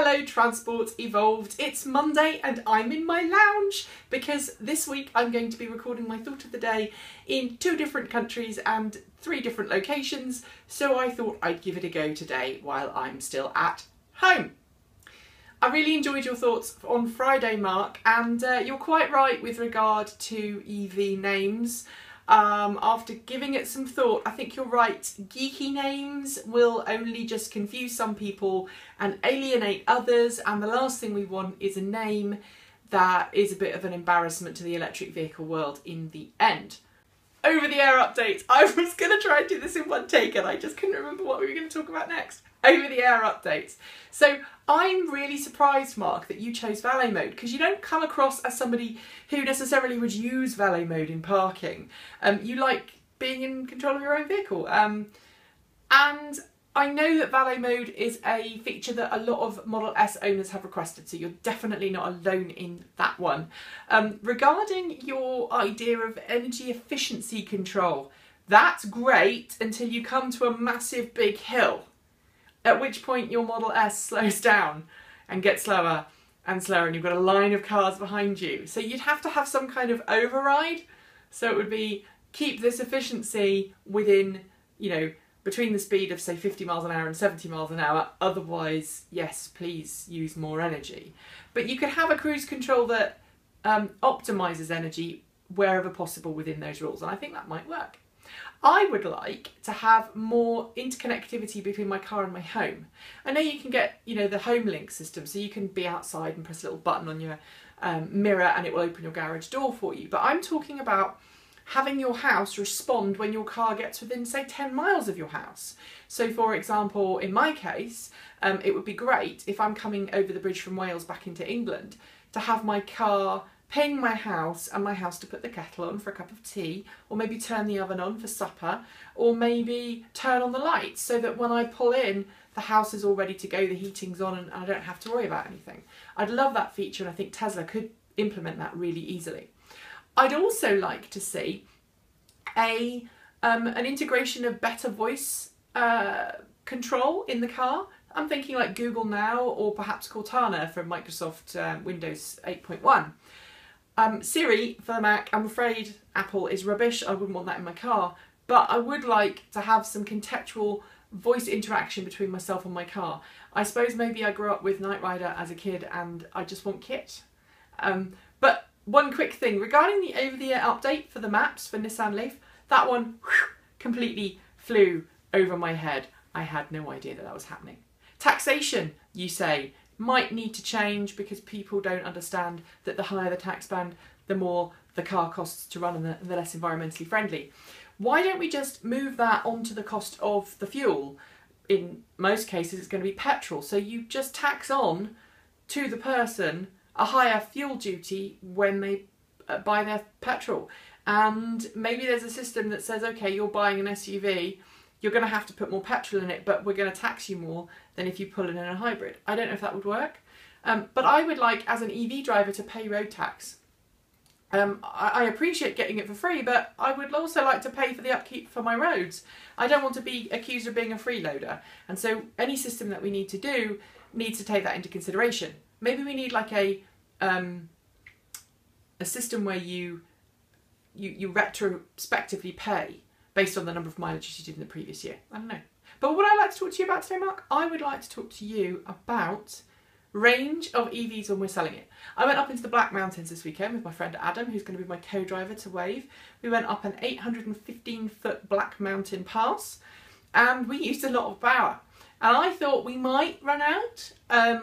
Hello Transport Evolved. It's Monday and I'm in my lounge because this week I'm going to be recording my thought of the day in 2 different countries and 3 different locations, so I thought I'd give it a go today while I'm still at home. I really enjoyed your thoughts on Friday, Mark, and you're quite right with regard to EV names. After giving it some thought, I think you're right. Geeky names will only just confuse some people and alienate others, and the last thing we want is a name that is a bit of an embarrassment to the electric vehicle world in the end. Over-the-air updates. I was going to try and do this in one take and I just couldn't remember what we were going to talk about next. Over-the-air updates. So I'm really surprised, Mark, that you chose Valet Mode, because you don't come across as somebody who necessarily would use Valet Mode in parking. You like being in control of your own vehicle. And I know that Valet Mode is a feature that a lot of Model S owners have requested, so you're definitely not alone in that one. Regarding your idea of energy efficiency control, that's great until you come to a massive big hill, at which point your Model S slows down and gets slower and slower and you've got a line of cars behind you. So you'd have to have some kind of override. So it would be keep this efficiency within, you know, between the speed of say 50 miles an hour and 70 miles an hour. Otherwise, yes, please use more energy. But you could have a cruise control that optimises energy wherever possible within those rules. And I think that might work. I would like to have more interconnectivity between my car and my home. I know you can get, you know, the home link system, so you can be outside and press a little button on your mirror and it will open your garage door for you. But I'm talking about having your house respond when your car gets within, say, 10 miles of your house. So, for example, in my case, it would be great if I'm coming over the bridge from Wales back into England to have my car ping my house and my house to put the kettle on for a cup of tea, or maybe turn the oven on for supper, or maybe turn on the lights so that when I pull in, the house is all ready to go, the heating's on, and I don't have to worry about anything. I'd love that feature, and I think Tesla could implement that really easily. I'd also like to see an integration of better voice control in the car. I'm thinking like Google Now or perhaps Cortana from Microsoft Windows 8.1. Siri for the Mac, I'm afraid Apple is rubbish. I wouldn't want that in my car, but I would like to have some contextual voice interaction between myself and my car. I suppose maybe I grew up with Knight Rider as a kid and I just want Kit. But one quick thing regarding the over-the-air update for the maps for Nissan Leaf, that one completely flew over my head. I had no idea that that was happening. Taxation, you say, might need to change because people don't understand that the higher the tax band, the more the car costs to run and the less environmentally friendly. Why don't we just move that onto the cost of the fuel? In most cases it's going to be petrol, so you just tax on to the person a higher fuel duty when they buy their petrol. And maybe there's a system that says, okay, you're buying an SUV, you're going to have to put more petrol in it, but we're going to tax you more than if you pull in a hybrid. I don't know if that would work, but I would like, as an EV driver, to pay road tax. I appreciate getting it for free, but I would also like to pay for the upkeep for my roads. I don't want to be accused of being a freeloader, and so any system that we need to do needs to take that into consideration. Maybe we need like a system where you retrospectively pay based on the number of mileage you did in the previous year. I don't know. But what I'd like to talk to you about today, Mark, I would like to talk to you about range of EVs when we're selling it. I went up into the Black Mountains this weekend with my friend Adam, who's going to be my co-driver to Wave. We went up an 815-foot Black Mountain pass and we used a lot of power. And I thought we might run out.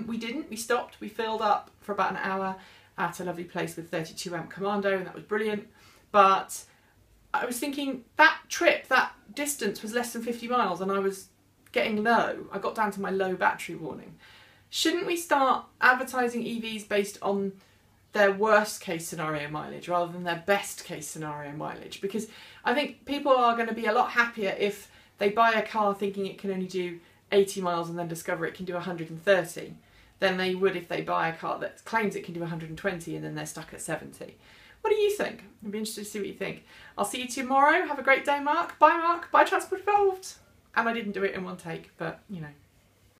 We didn't. We stopped. We filled up for about an hour at a lovely place with 32 amp Commando, and that was brilliant. But I was thinking that trip, that distance was less than 50 miles and I was getting low. I got down to my low battery warning. Shouldn't we start advertising EVs based on their worst case scenario mileage rather than their best case scenario mileage? Because I think people are going to be a lot happier if they buy a car thinking it can only do 80 miles and then discover it can do 130 than they would if they buy a car that claims it can do 120 and then they're stuck at 70. What do you think? I'd be interested to see what you think. I'll see you tomorrow. Have a great day, Mark. Bye, Mark. Bye, Transport Evolved. And I didn't do it in one take, but, you know.